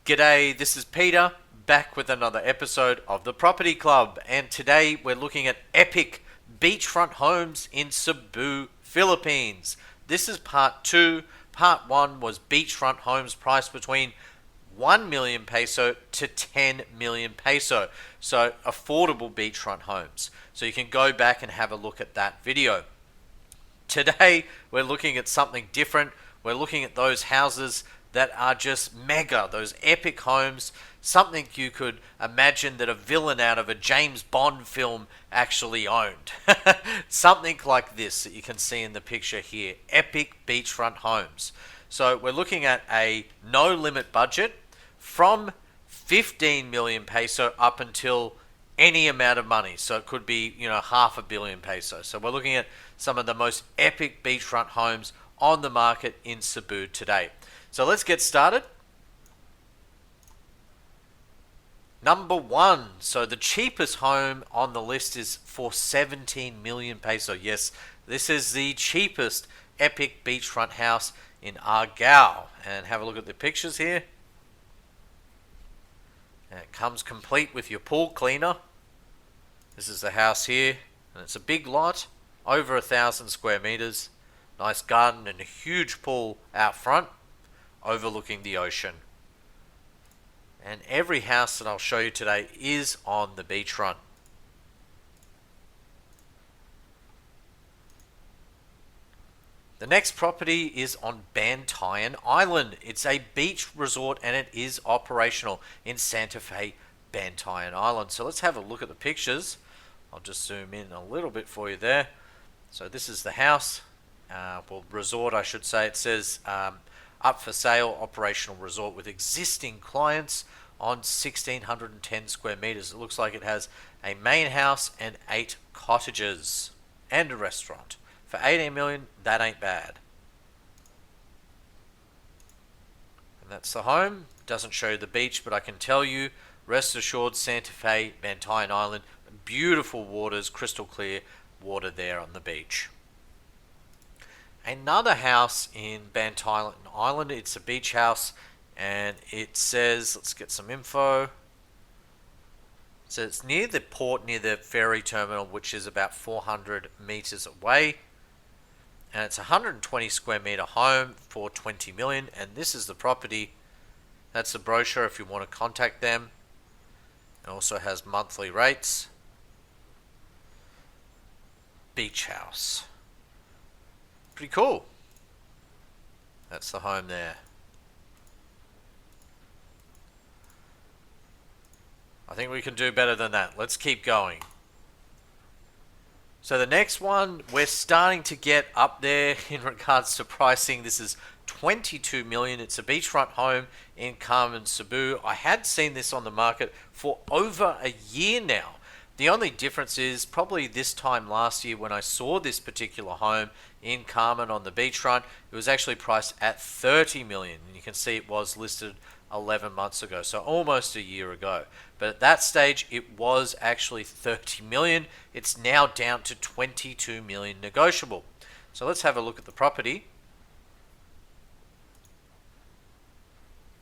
G'day, this is Peter, back with another episode of the Property Club, and today we're looking at epic beachfront homes in Cebu, Philippines. This is part 2. Part 1 was beachfront homes priced between 1 million peso to 10 million peso. So affordable beachfront homes. So you can go back and have a look at that video. Today we're looking at something different. We're looking at those houses that are just mega, those epic homes, something you could imagine that a villain out of a James Bond film actually owned. Something like this that you can see in the picture here, epic beachfront homes. So we're looking at a no limit budget from 15 million peso up until any amount of money. So it could be, half a billion peso. So we're looking at some of the most epic beachfront homes on the market in Cebu today. So let's get started. Number 1. So the cheapest home on the list is for 17 million peso. Yes, this is the cheapest epic beachfront house in Argao. And have a look at the pictures here. And it comes complete with your pool cleaner. This is the house here, and it's a big lot, over 1,000 square meters. Nice garden and a huge pool out front, overlooking the ocean. And every house that I'll show you today is on the beachfront. The next property is on Bantayan Island. It's a beach resort and it is operational in Santa Fe, Bantayan Island. So let's have a look at the pictures. I'll just zoom in a little bit for you there. So this is the house, resort I should say. It says up for sale, operational resort with existing clients on 1,610 square meters. It looks like it has a main house and 8 cottages and a restaurant. For 18 million, that ain't bad. And that's the home. Doesn't show you the beach, but I can tell you, rest assured, Santa Fe, Bantayan Island, beautiful waters, crystal clear water there on the beach. Another house in Bantayan Island, it's a beach house, and it says, let's get some info. So it's near the port, near the ferry terminal, which is about 400 meters away. And it's a 120 square meter home for 20 million. And this is the property. That's the brochure if you want to contact them. It also has monthly rates. Beach house. Pretty cool. That's the home there. I think we can do better than that. Let's keep going. So the next one, we're starting to get up there in regards to pricing. This is 22 million. It's a beachfront home in Carmen, Cebu. I had seen this on the market for over a year now. The only difference is probably this time last year when I saw this particular home in Carmen on the beachfront, it was actually priced at 30 million. And you can see it was listed 11 months ago, so almost a year ago. But at that stage, it was actually 30 million. It's now down to 22 million negotiable. So let's have a look at the property.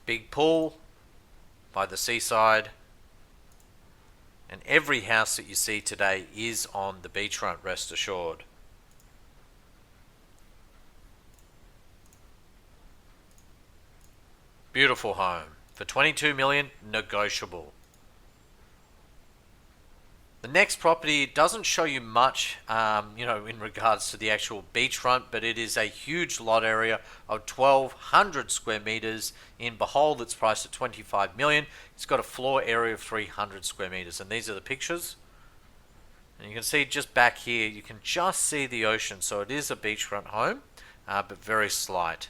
Big pool by the seaside. And every house that you see today is on the beachfront, rest assured. Beautiful home for 22 million, negotiable. The next property doesn't show you much, in regards to the actual beachfront, but it is a huge lot area of 1,200 square meters in Bohol that's priced at 25 million. It's got a floor area of 300 square meters, and these are the pictures. And you can see just back here, you can just see the ocean, so it is a beachfront home, but very slight.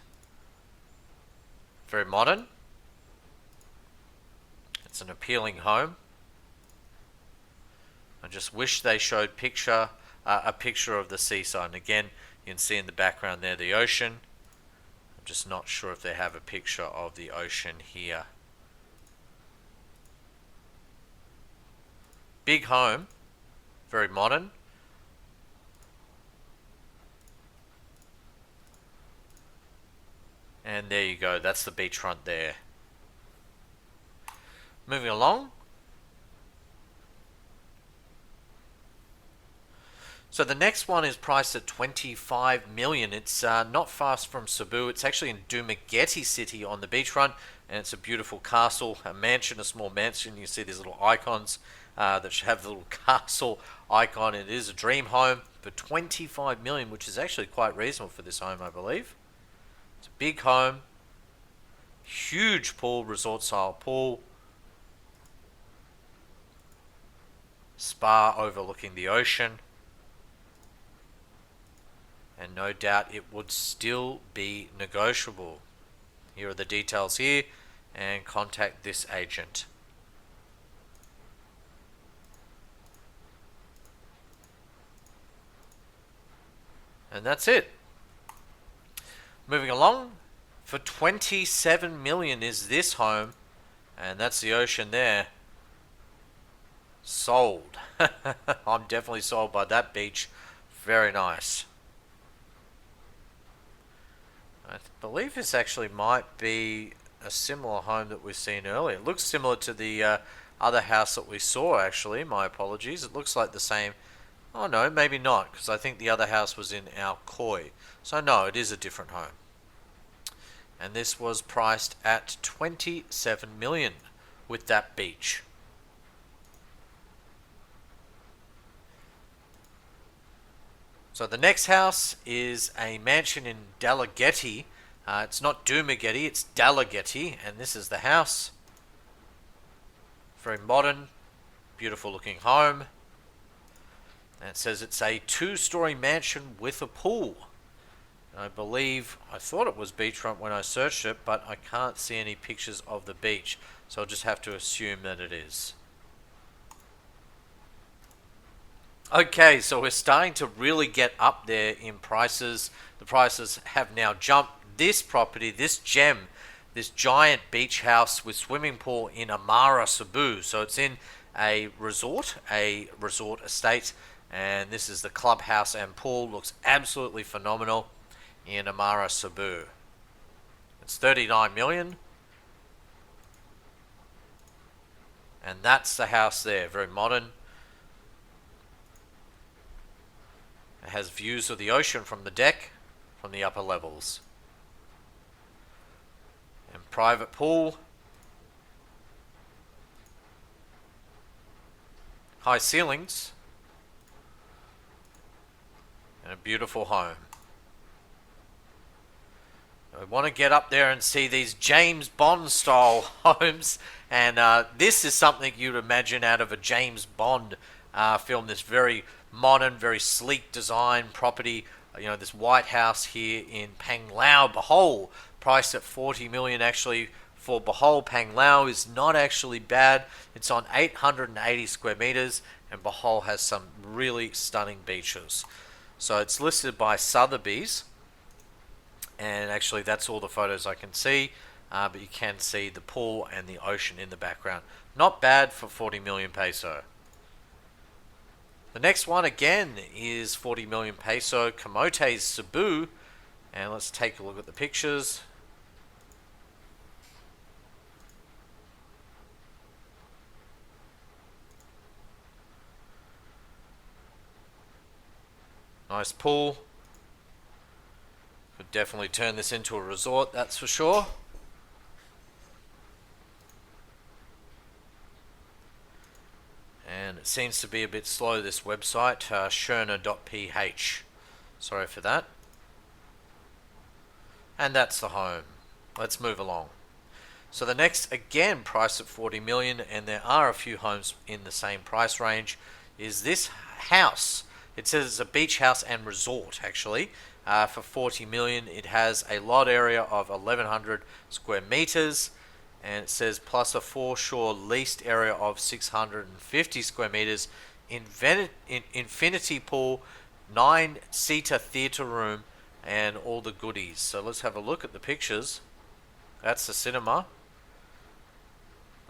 Very modern. It's an appealing home. I just wish they showed a picture of the seaside. And again, you can see in the background there the ocean. I'm just not sure if they have a picture of the ocean here. Big home, very modern. And there you go, that's the beachfront there. Moving along. So the next one is priced at 25 million. It's not far from Cebu. It's actually in Dumaguete City on the beachfront, and it's a beautiful castle, a mansion, a small mansion. You see these little icons that have the little castle icon. It is a dream home for 25 million, which is actually quite reasonable for this home, I believe. It's a big home, huge pool, resort style pool, spa overlooking the ocean. And no doubt it would still be negotiable. Here are the details here, and contact this agent. And that's it. Moving along, for 27 million is this home, and that's the ocean there. Sold. I'm definitely sold by that beach. Very nice. I believe this actually might be a similar home that we've seen earlier. It looks similar to the other house that we saw, actually. My apologies. It looks like the same. Oh, no, maybe not, because I think the other house was in Alcoy. So, no, it is a different home. And this was priced at 27 million with that beach. So the next house is a mansion in Dalagety. It's not Dumaguete, it's Dalagety, and this is the house. Very modern, beautiful looking home. And it says it's a 2-story mansion with a pool. I thought it was beachfront when I searched it, but I can't see any pictures of the beach, so I'll just have to assume that it is. Okay, so we're starting to really get up there in prices. The prices have now jumped. This property, this gem, this giant beach house with swimming pool in Amara, Cebu. So it's in a resort estate, and this is the clubhouse and pool. Looks absolutely phenomenal in Amara, Cebu. It's 39 million. And that's the house there, very modern. It has views of the ocean from the deck, from the upper levels. And private pool. High ceilings. And a beautiful home. I want to get up there and see these James Bond style homes, and this is something you'd imagine out of a James Bond film. This very modern, very sleek design property. This White House here in Panglao, Bohol, priced at 40 million. Actually, for Bohol, Panglao is not actually bad. It's on 880 square meters, and Bohol has some really stunning beaches. So it's listed by Sotheby's. And actually that's all the photos I can see, but you can see the pool and the ocean in the background. Not bad for 40 million peso. The next one again is 40 million peso, Camotes, Cebu, and let's take a look at the pictures. Nice pool. Could definitely turn this into a resort, that's for sure. And it seems to be a bit slow, this website, sherna.ph. Sorry for that. And that's the home. Let's move along. So the next, again, priced at 40 million, and there are a few homes in the same price range, is this house. It says it's a beach house and resort, actually. For 40 million, it has a lot area of 1,100 square meters, and it says plus a foreshore leased area of 650 square meters, infinity pool, 9-seater theater room, and all the goodies. So let's have a look at the pictures. That's the cinema.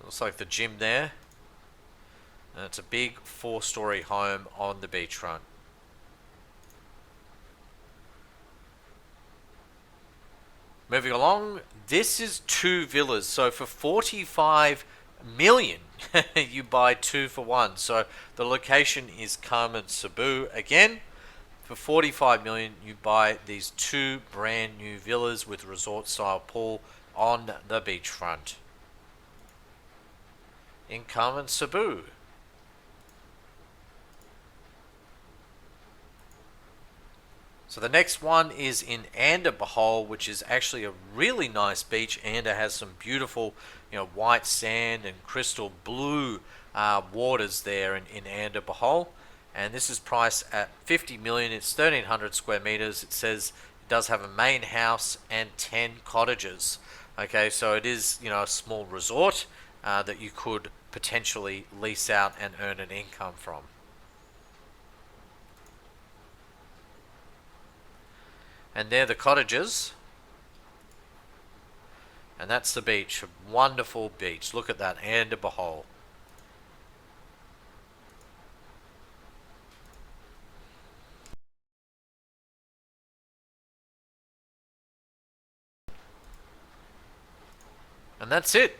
Looks like the gym there. And it's a big 4-story home on the beachfront. Moving along, this is 2 villas. So for 45 million, you buy 2 for 1. So the location is Carmen Cebu again. For 45 million, you buy these 2 brand new villas with resort style pool on the beachfront in Carmen Cebu. So the next one is in Bohol, which is actually a really nice beach. Anda has some beautiful, white sand and crystal blue waters there in Bohol. And this is priced at 50 million. It's 1,300 square meters. It says it does have a main house and 10 cottages. Okay, so it is, a small resort that you could potentially lease out and earn an income from. And they're the cottages. And that's the beach. A wonderful beach. Look at that. Bohol. And that's it.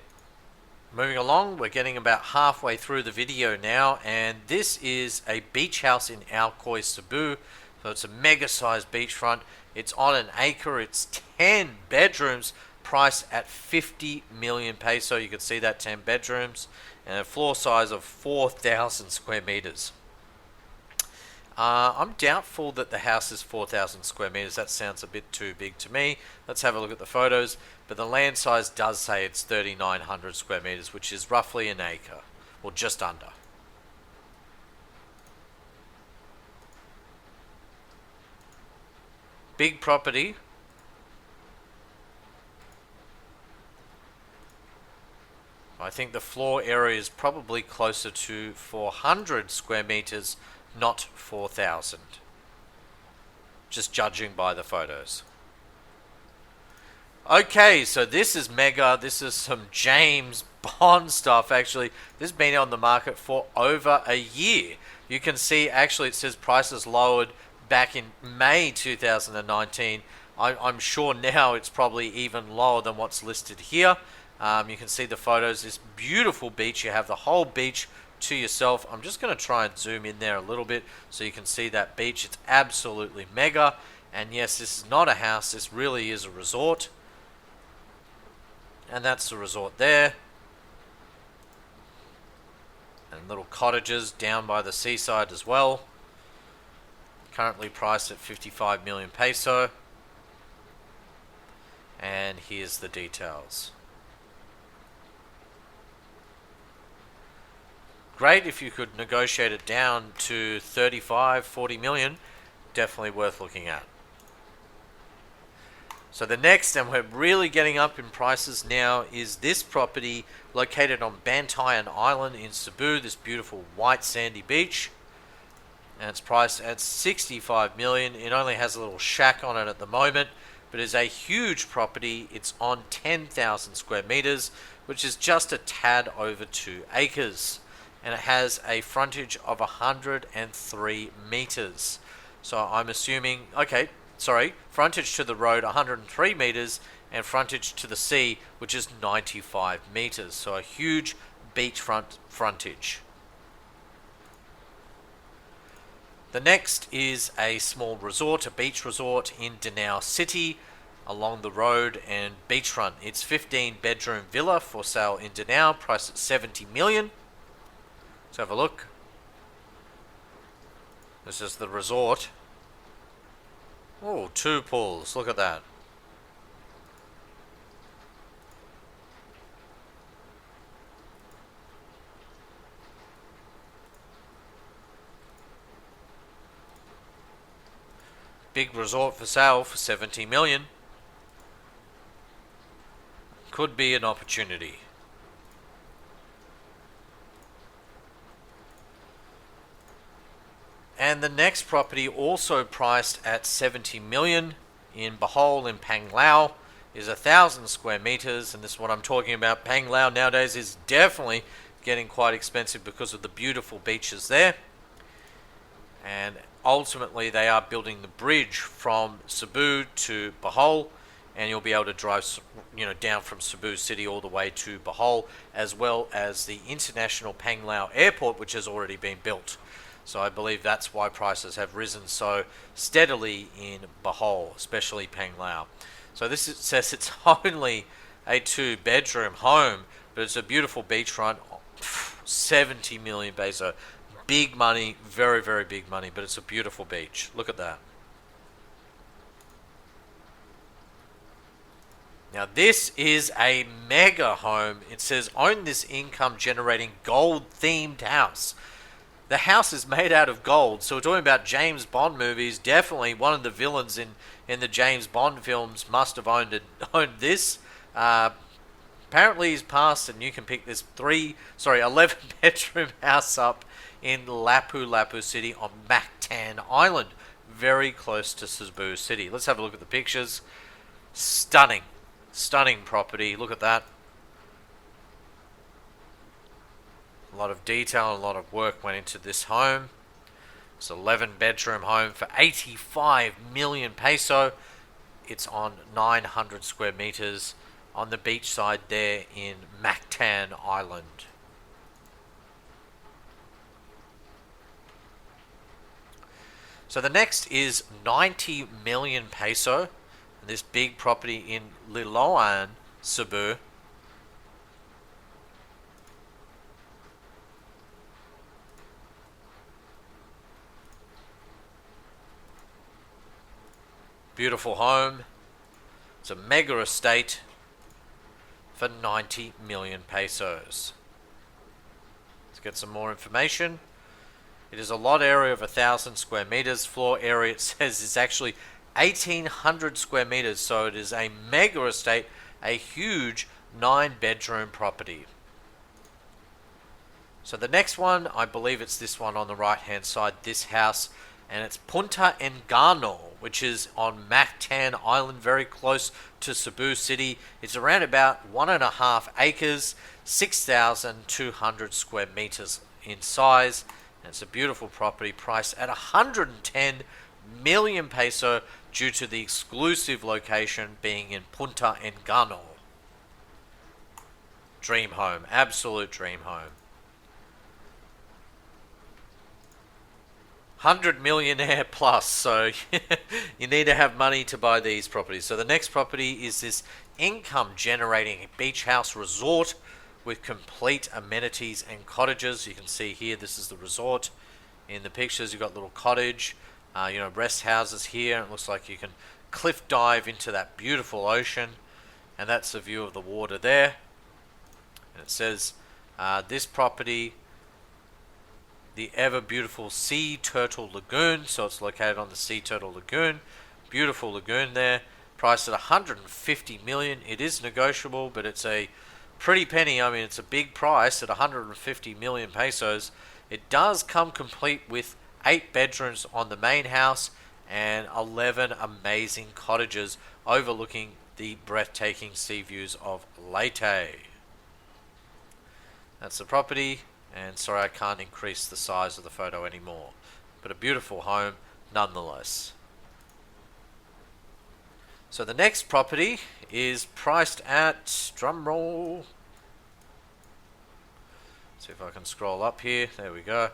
Moving along, we're getting about halfway through the video now, and this is a beach house in Alcoy, Cebu. So it's a mega-sized beachfront. It's on an acre. It's 10 bedrooms, priced at 50 million peso. You can see that, 10 bedrooms, and a floor size of 4,000 square meters. I'm doubtful that the house is 4,000 square meters. That sounds a bit too big to me. Let's have a look at the photos. But the land size does say it's 3,900 square meters, which is roughly an acre, or just under. Big property. I think the floor area is probably closer to 400 square meters, not 4,000. Just judging by the photos. Okay, so this is mega. This is some James Bond stuff, actually. This has been on the market for over a year. You can see, actually, it says prices lowered back in May 2019. I'm sure now it's probably even lower than what's listed here. You can see the photos. This beautiful beach. You have the whole beach to yourself. I'm just going to try and zoom in there a little bit so you can see that beach. It's absolutely mega. And yes, this is not a house. This really is a resort. And that's the resort there. And little cottages down by the seaside as well. Currently priced at 55 million peso. And here's the details. Great if you could negotiate it down to 35, 40 million. Definitely worth looking at. So the next, and we're really getting up in prices now, is this property located on Bantayan Island in Cebu, this beautiful white sandy beach. And it's priced at 65 million. It only has a little shack on it at the moment, but it's a huge property. It's on 10,000 square meters, which is just a tad over 2 acres. And it has a frontage of 103 meters. So I'm assuming, frontage to the road 103 meters and frontage to the sea, which is 95 meters. So a huge beachfront frontage. The next is a small resort, a beach resort in Danao City along the road and beachfront. It's 15 bedroom villa for sale in Danao, priced at 70 million. Let's have a look. This is the resort. Oh, 2 pools. Look at that. Big resort for sale for 70 million. Could be an opportunity. And the next property, also priced at 70 million in Bohol in Panglao, is 1,000 square meters. And this is what I'm talking about. Panglao nowadays is definitely getting quite expensive because of the beautiful beaches there. And ultimately they are building the bridge from Cebu to Bohol. and you'll be able to drive, down from Cebu City all the way to Bohol, as well as the International Panglao Airport, which has already been built. So I believe that's why prices have risen so steadily in Bohol, especially Panglao. So says it's only a 2-bedroom home, but it's a beautiful beachfront, 70 million peso. Big money, very, very big money, but it's a beautiful beach. Look at that. Now this is a mega home. It says, own this income generating gold themed house. The house is made out of gold. So we're talking about James Bond movies. Definitely one of the villains in the James Bond films must have owned this. Apparently he's passed, and you can pick this 11 bedroom house up in Lapu-Lapu City on Mactan Island, very close to Cebu City. Let's have a look at the pictures. Stunning property. Look at that. A lot of detail and a lot of work went into this home. It's an 11 bedroom home for 85 million peso. It's on 900 square meters on the beach side there in Mactan Island. So the next is 90 million peso. This big property in Liloan, Cebu. Beautiful home. It's a mega estate for 90 million pesos. Let's get some more information. It is a lot area of 1,000 square meters. Floor area, it says, is actually 1,800 square meters. So it is a mega estate, a huge 9-bedroom property. So the next one, I believe it's this one on the right hand side, this house, and it's Punta Engano, which is on Mactan Island, very close to Cebu City. It's around about 1.5 acres, 6,200 square meters in size. And it's a beautiful property priced at 110 million peso due to the exclusive location being in Punta Engano. Dream home, absolute dream home. 100 millionaire plus, so you need to have money to buy these properties. So the next property is this income generating beach house resort with complete amenities and cottages. You can see here, this is the resort. In the pictures, you've got little cottage, rest houses here. It looks like you can cliff dive into that beautiful ocean, and that's the view of the water there. And it says this property, the ever beautiful Sea Turtle Lagoon. So it's located on the Sea Turtle Lagoon. Beautiful lagoon there. Priced at 150 million. It is negotiable, but it's a pretty penny. I mean, it's a big price at 150 million pesos. It does come complete with 8 bedrooms on the main house and 11 amazing cottages overlooking the breathtaking sea views of Leyte. That's the property. And sorry, I can't increase the size of the photo anymore. But a beautiful home nonetheless. So the next property is priced at, drumroll. See if I can scroll up here. There we go.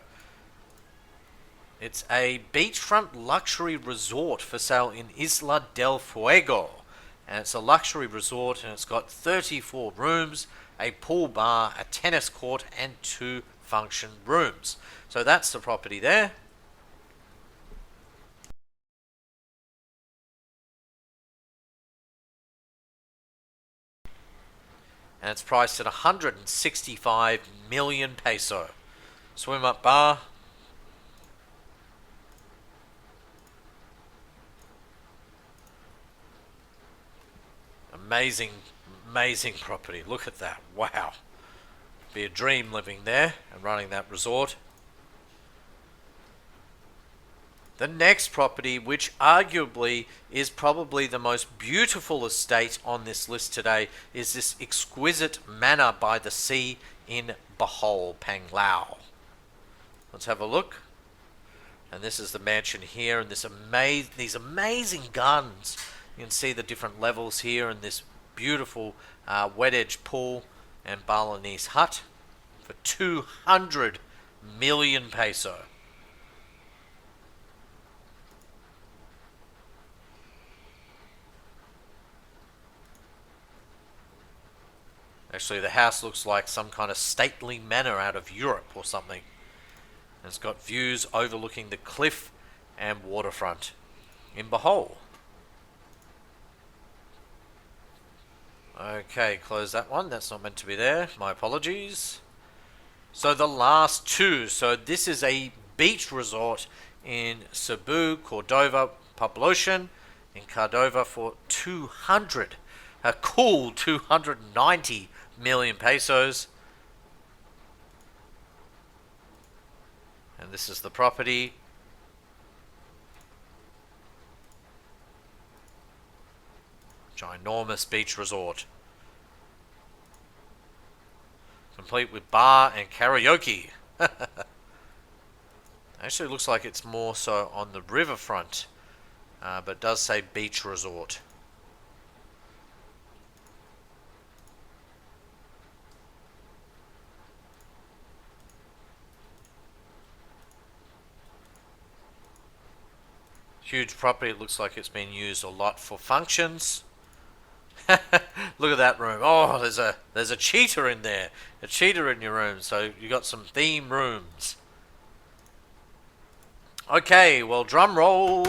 It's a beachfront luxury resort for sale in Isla del Fuego. And it's a luxury resort, and it's got 34 rooms, a pool bar, a tennis court, and 2 function rooms. So that's the property there. And it's priced at 165 million peso. Swim up bar. Amazing, amazing property. Look at that. Wow. Be a dream living there and running that resort. The next property, which arguably is probably the most beautiful estate on this list today, is this exquisite manor by the sea in Bohol, Panglao. Let's have a look. And this is the mansion here, and these amazing gardens You can see the different levels here in this beautiful wet edge pool and Balinese hut for 200 million peso. Actually, the house looks like some kind of stately manor out of Europe or something. And it's got views overlooking the cliff and waterfront in Bohol. Okay, close that one. That's not meant to be there. My apologies. So the last two. So this is a beach resort in Cebu, Cordova, Poblacion in Cordova for 200. A cool 290 million pesos. And this is the property. Ginormous beach resort. Complete with bar and karaoke. Actually looks like it's more so on the riverfront, but it does say beach resort. Huge property. It looks like it's been used a lot for functions. Look at that room. Oh, there's a cheetah in there. A cheetah in your room. So you got some theme rooms. Okay, well, drum roll.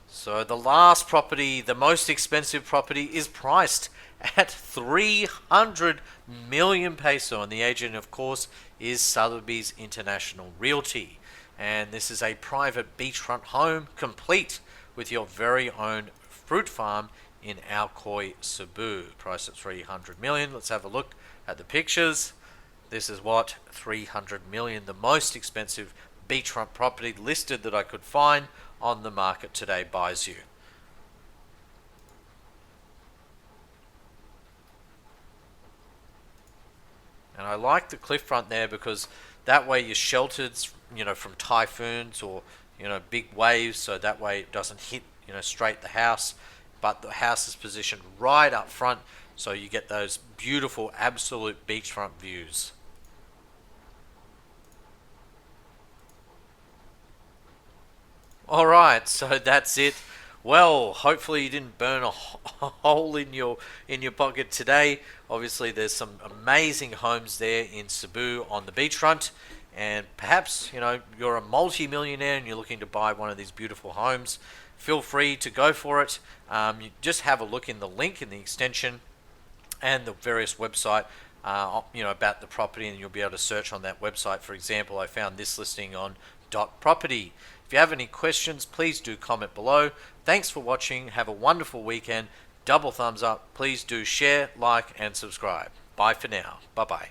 So the last property, the most expensive property, is priced at 300 million peso, and the agent, of course, is Sotheby's International Realty. And this is a private beachfront home, complete with your very own fruit farm in Alcoy, Cebu. Priced at 300 million. Let's have a look at the pictures. This is what 300 million, the most expensive beachfront property listed that I could find on the market today, buys you. And I like the cliff front there because that way you're sheltered, from typhoons or, big waves. So that way it doesn't hit, straight the house. But the house is positioned right up front, so you get those beautiful, absolute beachfront views. All right, so that's it. Well, hopefully you didn't burn a hole in your pocket today. Obviously, there's some amazing homes there in Cebu on the beachfront, and perhaps you're a multi-millionaire and you're looking to buy one of these beautiful homes. Feel free to go for it. You just have a look in the link in the extension and the various website, about the property, and you'll be able to search on that website. For example, I found this listing on .property. If you have any questions, please do comment below. Thanks for watching. Have a wonderful weekend. Double thumbs up. Please do share, like, and subscribe. Bye for now. Bye-bye.